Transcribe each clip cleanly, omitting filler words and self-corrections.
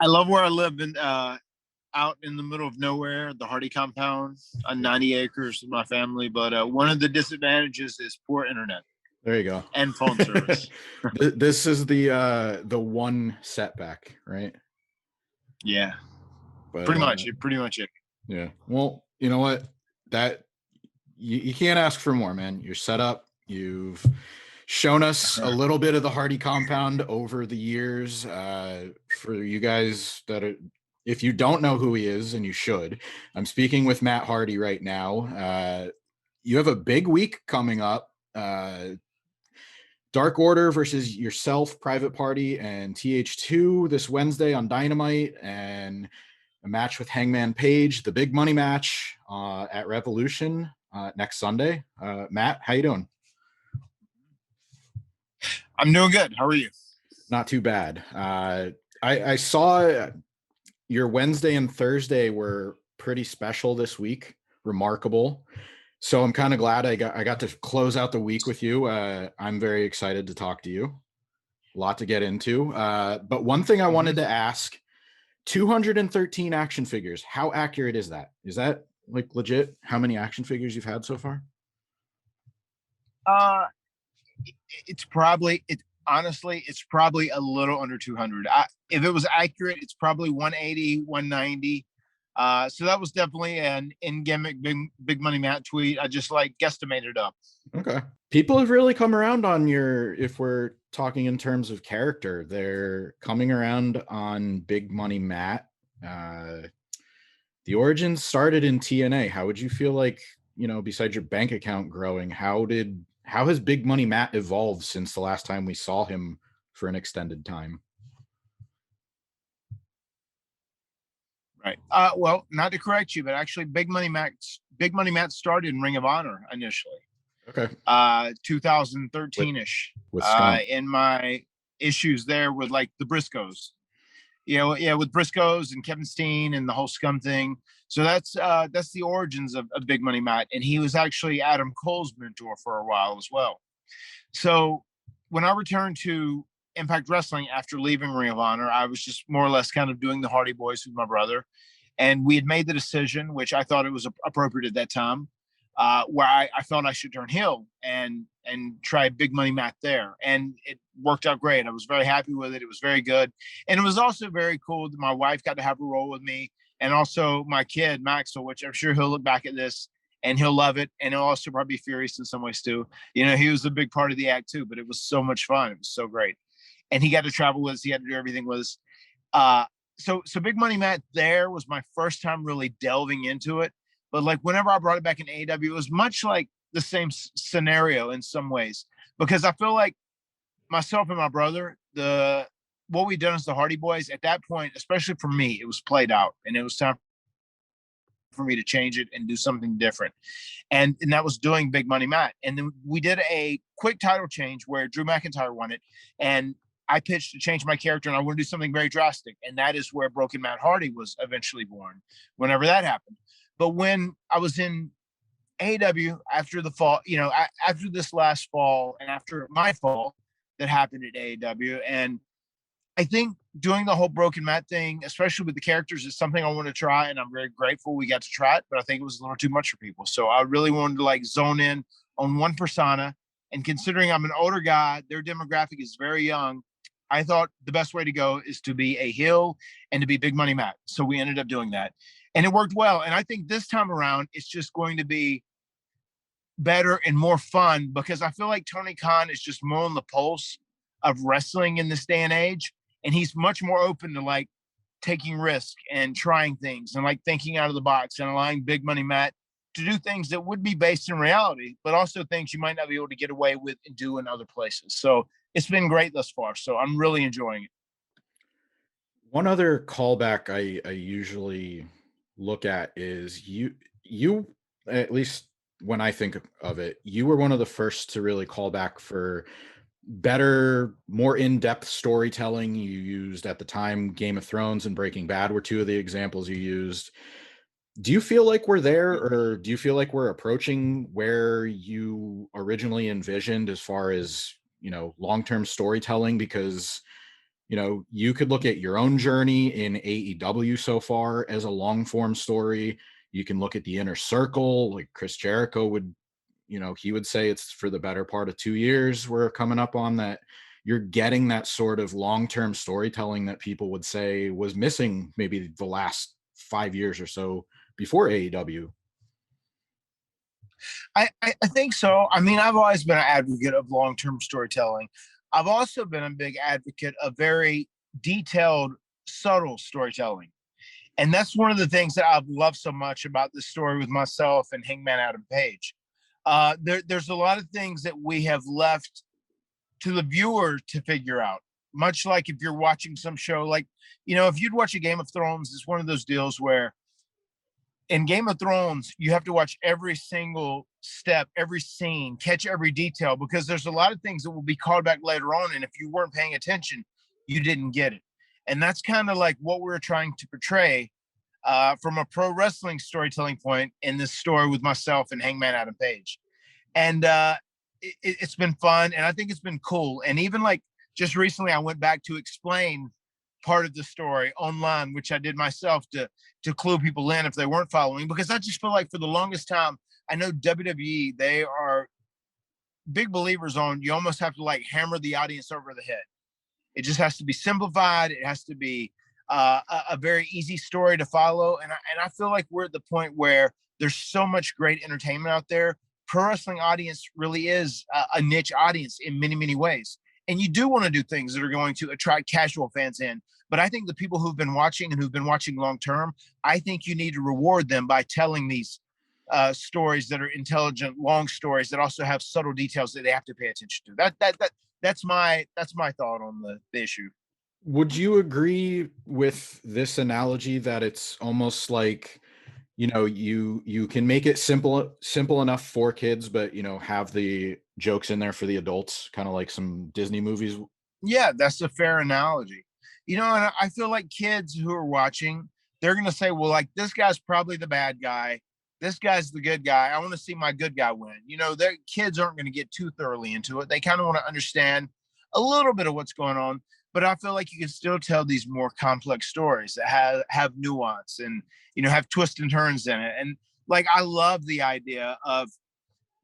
I love where I live in out in the middle of nowhere, the Hardy compound on 90 acres with my family. But one of the disadvantages is poor internet There you go. and phone service. This is the one setback, right? Yeah, But pretty much. Pretty much it. yeah. Well, you know what? That you can't ask for more, man. You're set up. You've shown us a little bit of the Hardy compound over the years. For you guys that are, if you don't know who he is, and you should, I'm speaking with Matt Hardy right now. You have a big week coming up. Dark Order versus yourself, Private Party, and TH2 this Wednesday on Dynamite, and a match with Hangman Page, the big money match at Revolution next Sunday. Matt, how you doing? I'm doing good. How are you? Not too bad. I saw your Wednesday and Thursday were pretty special this week, remarkable. So I'm kind of glad I got to close out the week with you. I'm very excited to talk to you. A lot to get into. But one thing I wanted to ask, 213 action figures. How accurate is that? Is that like legit? How many action figures you've had so far? Honestly, it's probably a little under 200. If it was accurate, it's probably 180, 190. So that was definitely an in-gimmick big money Matt tweet. I just like guesstimated up. Okay. People have really come around on your, if we're talking in terms of character, they're coming around on Big Money Matt. The origins started in TNA. How would you feel like, besides your bank account growing, how has Big Money Matt evolved since the last time we saw him for an extended time? Right. Well, not to correct you, but actually Big Money Matt started in Ring of Honor initially. Okay. 2013-ish. With Scum. In my issues there with like the Briscoes. With Briscoes and Kevin Steen and the whole Scum thing. So that's the origins of Big Money Matt. And he was actually Adam Cole's mentor for a while as well. So when I returned to Impact Wrestling after leaving Ring of Honor, I was just more or less kind of doing the Hardy Boys with my brother. And we had made the decision, which I thought it was appropriate at that time, where I felt I should turn heel and try Big Money Matt there. And it worked out great. I was very happy with it. It was very good. And it was also very cool that my wife got to have a role with me. And also my kid, Maxwell, which I'm sure he'll look back at this and he'll love it. And he'll also probably be furious in some ways too. He was a big part of the act too, but it was so much fun. It was so great. And he got to travel with us. He had to do everything with us. So Big Money Matt there was my first time really delving into it. But like whenever I brought it back in AEW, it was much like the same scenario in some ways, because I feel like myself and my brother, what we'd done as the Hardy Boys at that point, especially for me, it was played out, and it was time for me to change it and do something different. And that was doing Big Money Matt. And then we did a quick title change where Drew McIntyre won it. And I pitched to change my character, and I want to do something very drastic. And that is where Broken Matt Hardy was eventually born, whenever that happened. But when I was in AEW after the fall, after this last fall and after my fall that happened at AEW, and I think doing the whole Broken Matt thing, especially with the characters, is something I want to try, and I'm very grateful we got to try it, but I think it was a little too much for people. So I really wanted to like zone in on one persona, and considering I'm an older guy, their demographic is very young, I thought the best way to go is to be a heel and to be Big Money Matt. So we ended up doing that, and it worked well. And I think this time around, it's just going to be better and more fun, because I feel like Tony Khan is just more on the pulse of wrestling in this day and age. And he's much more open to like taking risk and trying things and like thinking out of the box and allowing Big Money Matt to do things that would be based in reality, but also things you might not be able to get away with and do in other places. So it's been great thus far. So I'm really enjoying it. One other callback I usually look at is you, at least when I think of it, you were one of the first to really call back for better, more in-depth storytelling. You used at the time Game of Thrones and Breaking Bad were two of the examples you used. Do you feel like we're there, or do you feel like we're approaching where you originally envisioned as far as long-term storytelling, because you could look at your own journey in AEW so far as a long-form story. You can look at the Inner Circle, like Chris Jericho would, he would say it's for the better part of 2 years we're coming up on that. You're getting that sort of long-term storytelling that people would say was missing maybe the last 5 years or so before AEW. I think so. I mean, I've always been an advocate of long-term storytelling. I've also been a big advocate of very detailed, subtle storytelling. And that's one of the things that I've loved so much about this story with myself and Hangman Adam Page. There's a lot of things that we have left to the viewer to figure out. Much like if you're watching some show, like, if you'd watch a Game of Thrones, it's one of those deals where in Game of Thrones, you have to watch every single step, every scene, catch every detail, because there's a lot of things that will be called back later on. And if you weren't paying attention, you didn't get it. And that's kind of like what we're trying to portray from a pro wrestling storytelling point in this story with myself and Hangman Adam Page. And it's been fun, and I think it's been cool. And even like just recently, I went back to explain part of the story online, which I did myself to clue people in if they weren't following, because I just feel like for the longest time, I know WWE, they are big believers on, you almost have to like hammer the audience over the head. It just has to be simplified. It has to be a very easy story to follow. And I feel like we're at the point where there's so much great entertainment out there. Pro wrestling audience really is a niche audience in many, many ways. And you do want to do things that are going to attract casual fans in. But I think the people who've been watching and who've been watching long term, I think you need to reward them by telling these stories that are intelligent, long stories that also have subtle details that they have to pay attention to. That's my thought on the issue. Would you agree with this analogy that it's almost like, you can make it simple enough for kids, but have the jokes in there for the adults, kind of like some Disney movies? Yeah, that's a fair analogy. And I feel like kids who are watching, they're going to say, well, like, this guy's probably the bad guy. This guy's the good guy. I want to see my good guy win. Their kids aren't going to get too thoroughly into it. They kind of want to understand a little bit of what's going on. But I feel like you can still tell these more complex stories that have nuance and, have twists and turns in it. And like, I love the idea of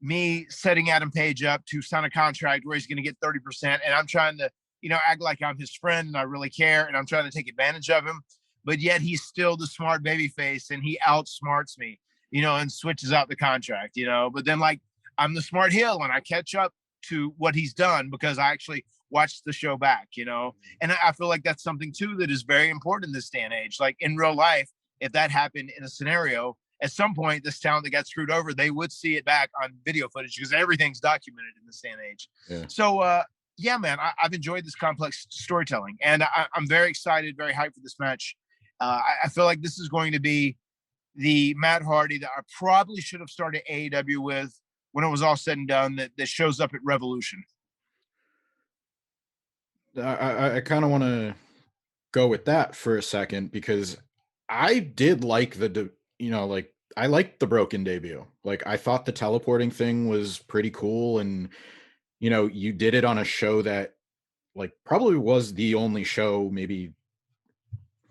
me setting Adam Page up to sign a contract where he's going to get 30%. And I'm trying to, act like I'm his friend and I really care. And I'm trying to take advantage of him. But yet he's still the smart baby face and he outsmarts me, and switches out the contract, But then, like, I'm the smart heel and I catch up to what he's done because I actually watched the show back, And I feel like that's something too that is very important in this day and age. Like in real life, if that happened in a scenario, at some point, this talent that got screwed over, they would see it back on video footage because everything's documented in this day and age. Yeah. So, yeah, man, I've enjoyed this complex storytelling, and I'm very excited, very hyped for this match. I feel like this is going to be the Matt Hardy that I probably should have started AEW with when it was all said and done, that shows up at Revolution. I kind of want to go with that for a second, because I did like I liked the Broken debut. Like, I thought the teleporting thing was pretty cool. And, you did it on a show that like probably was the only show maybe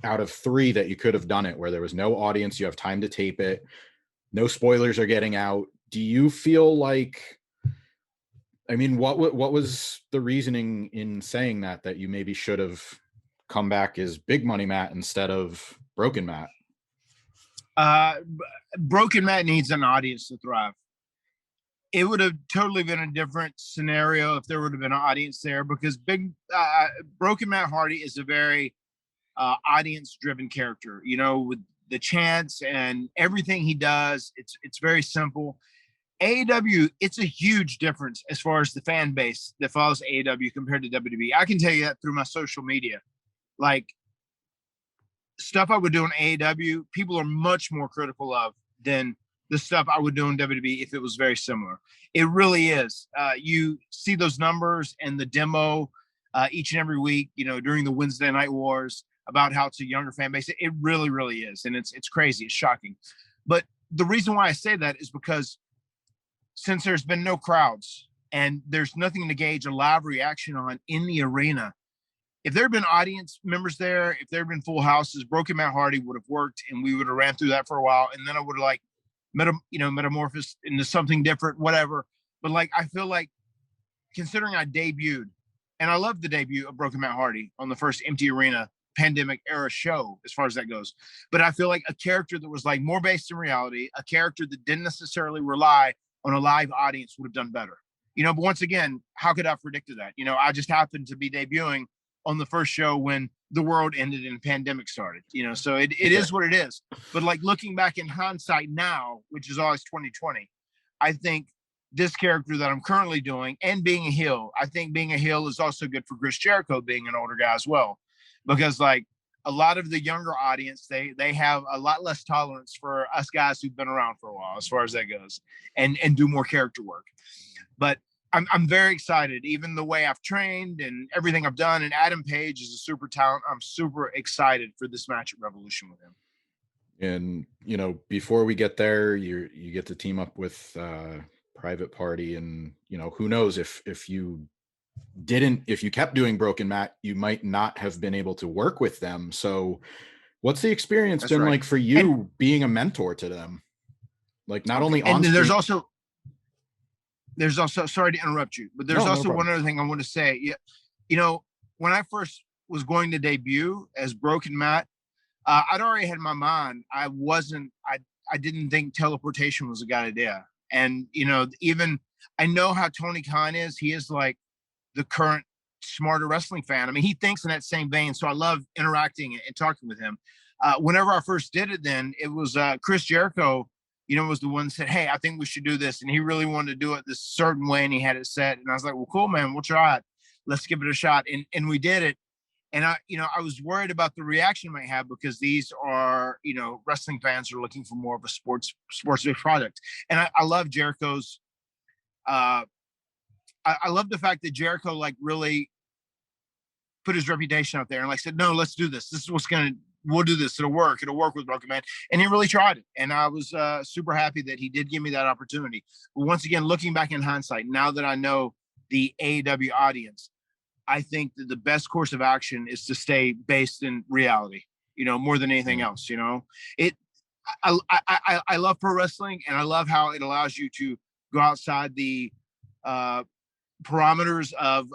out of 3 that you could have done it, where there was no audience. You have time to tape it. No spoilers are getting out. Do you feel like, I mean, what was the reasoning in saying that you maybe should have come back as Big Money Matt instead of Broken Matt? Broken Matt needs an audience to thrive. It would have totally been a different scenario if there would have been an audience there, because Broken Matt Hardy is a very audience-driven character. With the chants and everything he does, it's very simple. AEW, it's a huge difference as far as the fan base that follows AEW compared to WWE. I can tell you that through my social media. Like, stuff I would do in AEW, people are much more critical of than the stuff I would do in WWE if it was very similar. It really is. You see those numbers and the demo each and every week, during the Wednesday Night Wars, about how it's a younger fan base. It really, really is. And it's crazy. It's shocking. But the reason why I say that is because since there's been no crowds and there's nothing to gauge a live reaction on in the arena. If there had been audience members there, if there had been full houses, Broken Matt Hardy would have worked, and we would have ran through that for a while, and then I would have like metamorphosed into something different, whatever. But like, I feel like, considering I debuted, and I love the debut of Broken Matt Hardy on the first empty arena pandemic era show, as far as that goes. But I feel like a character that was like more based in reality, a character that didn't necessarily rely on a live audience, would have done better. But once again, how could I have predicted that? I just happened to be debuting on the first show when the world ended and pandemic started. So it is what it is. But like, looking back in hindsight now, which is always 2020, I think this character that I'm currently doing, and being a heel, I think being a heel is also good for Chris Jericho being an older guy as well, because like, a lot of the younger audience, they have a lot less tolerance for us guys who've been around for a while, as far as that goes, and do more character work. But I'm very excited, even the way I've trained and everything I've done. And Adam Page is a super talent. I'm super excited for this match at Revolution with him. And before we get there, you get to team up with Private Party, and who knows, if you kept doing Broken Matt, you might not have been able to work with them. So what's the experience been like for you, being a mentor to them? Like, not only on screen. There's also, sorry to interrupt you, but there's also one other thing I want to say. When I first was going to debut as Broken Matt, I'd already had in my mind, I didn't think teleportation was a good idea. And, even I know how Tony Khan is. He is like the current smarter wrestling fan. I mean, he thinks in that same vein. So I love interacting and talking with him. Whenever I first did it, then it was Chris Jericho, was the one that said, "Hey, I think we should do this." And he really wanted to do it this certain way, and he had it set. And I was like, "Well, cool, man, we'll try it. Let's give it a shot." And we did it. And I was worried about the reaction I might have, because these are, wrestling fans are looking for more of a sports-based product. And I love Jericho's, I love the fact that Jericho like really put his reputation out there and like said, "No, let's do this. This is we'll do this. It'll work with Broken Man." And he really tried it. And I was super happy that he did give me that opportunity. But once again, looking back in hindsight, now that I know the AEW audience, I think that the best course of action is to stay based in reality, more than anything else. I love pro wrestling, and I love how it allows you to go outside the parameters of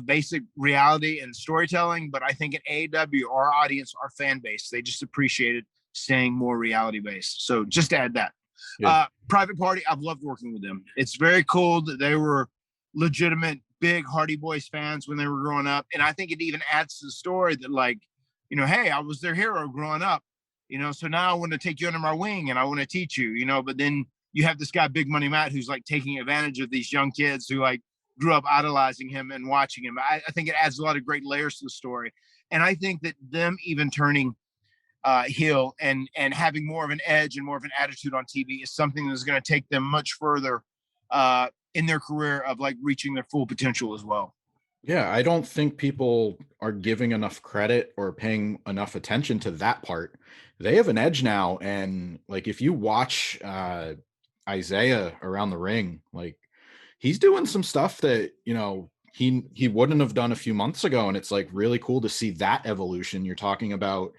basic reality and storytelling. But I think at AEW, our audience, our fan base, they just appreciated staying more reality based. So just to add that. Yeah. Private Party, I've loved working with them. It's very cool that they were legitimate big Hardy Boys fans when they were growing up. And I think it even adds to the story that, like, hey, I was their hero growing up, so now I want to take you under my wing and I want to teach you, but then you have this guy, Big Money Matt, who's like taking advantage of these young kids who like grew up idolizing him and watching him. I think it adds a lot of great layers to the story. And I think that them even turning heel and having more of an edge and more of an attitude on TV is something that's going to take them much further in their career of like reaching their full potential as well. Yeah, I don't think people are giving enough credit or paying enough attention to that part. They have an edge now. And like, if you watch Isaiah around the ring, like, he's doing some stuff that, he wouldn't have done a few months ago. And it's like really cool to see that evolution. You're talking about,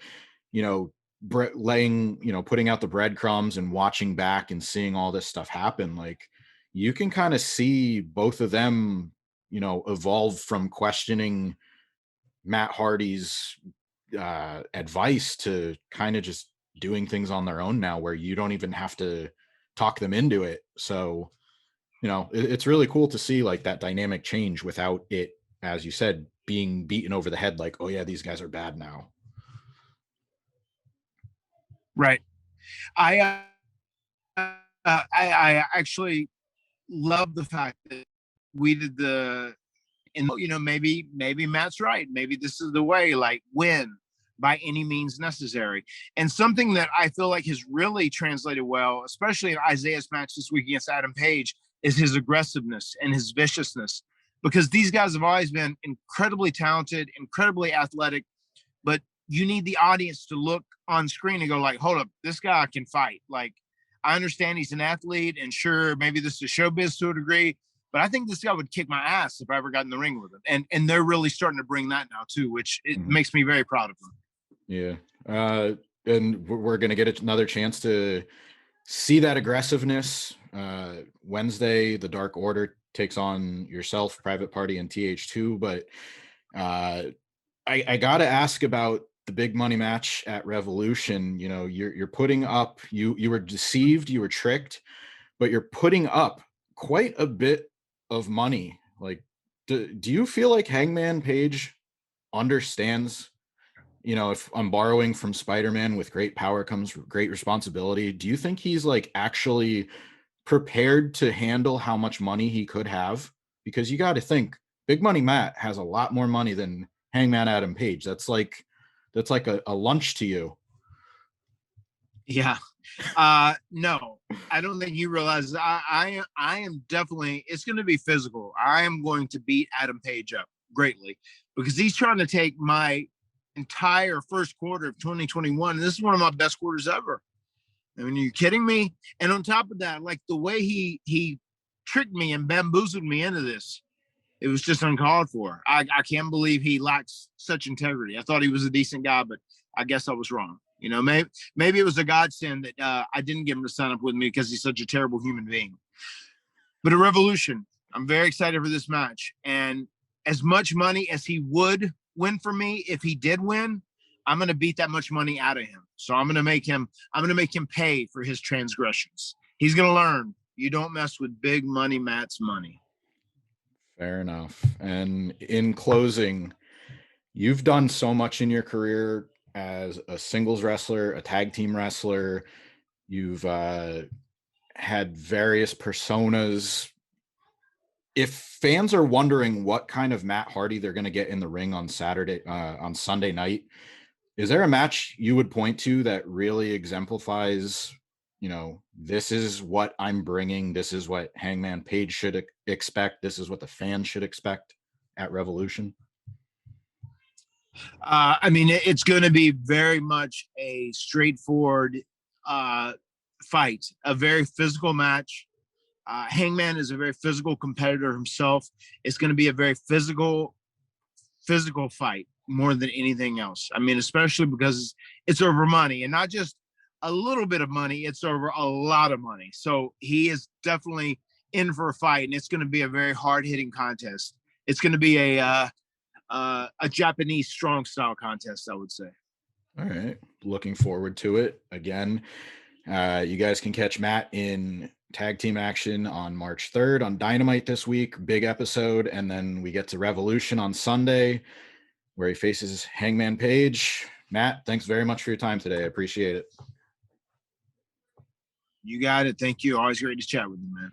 putting out the breadcrumbs and watching back and seeing all this stuff happen. Like, you can kind of see both of them, evolve from questioning Matt Hardy's advice to kind of just doing things on their own now, where you don't even have to talk them into it. So, it's really cool to see like that dynamic change without it, as you said, being beaten over the head. Like, oh yeah, these guys are bad now. Right. I actually love the fact that we did maybe Matt's right. Maybe this is the way, like, win by any means necessary. And something that I feel like has really translated well, especially in Isaiah's match this week against Adam Page, is his aggressiveness and his viciousness, because these guys have always been incredibly talented, incredibly athletic, but you need the audience to look on screen and go like, hold up, this guy can fight. Like, I understand he's an athlete, and sure, maybe this is showbiz to a degree, But I think this guy would kick my ass if I ever got in the ring with him. And they're really starting to bring that now too, which it makes me very proud of them. Yeah. And we're going to get another chance to see that aggressiveness. Wednesday, the Dark Order takes on yourself, Private Party, and TH2. But I got to ask about the big money match at Revolution. You know, you're putting up, you were deceived, you were tricked, but you're putting up quite a bit of money. Like, do you feel like Hangman Page understands, you know, if I'm borrowing from Spider-Man, with great power comes great responsibility? Do you think he's like actually prepared to handle how much money he could have? Because you got to think Big Money Matt has a lot more money than Hangman Adam Page. That's like a lunch to you. Yeah. No, I don't think you realize I am definitely, it's going to be physical. I am going to beat Adam Page up greatly because he's trying to take my entire first quarter of 2021. And this is one of my best quarters ever. I mean, are you kidding me? And on top of that, like the way he tricked me and bamboozled me into this, it was just uncalled for. I can't believe he lacks such integrity. I thought he was a decent guy, but I guess I was wrong. You know, maybe it was a godsend that I didn't get him to sign up with me because he's such a terrible human being. But a Revolution, I'm very excited for this match. And as much money as he would win for me, if he did win, I'm going to beat that much money out of him. So I'm going to make him pay for his transgressions. He's going to learn. You don't mess with Big Money Matt's money. Fair enough. And in closing, you've done so much in your career as a singles wrestler, a tag team wrestler. You've had various personas. If fans are wondering what kind of Matt Hardy they're going to get in the ring on Sunday night, is there a match you would point to that really exemplifies, you know, this is what I'm bringing, this is what Hangman Page should expect, this is what the fans should expect at Revolution? I mean, it's going to be very much a straightforward fight, a very physical match. Hangman is a very physical competitor himself. It's going to be a very physical fight more than anything else. I mean, especially because it's over money, and not just a little bit of money, it's over a lot of money. So he is definitely in for a fight, and it's going to be a very hard-hitting contest. It's going to be a Japanese strong style contest, I would say. All right. Looking forward to it. Again, you guys can catch Matt in tag team action on March 3rd on Dynamite this week. Big episode. And then we get to Revolution on Sunday, where he faces Hangman Page. Matt, thanks very much for your time today. I appreciate it. You got it. Thank you. Always great to chat with you, man.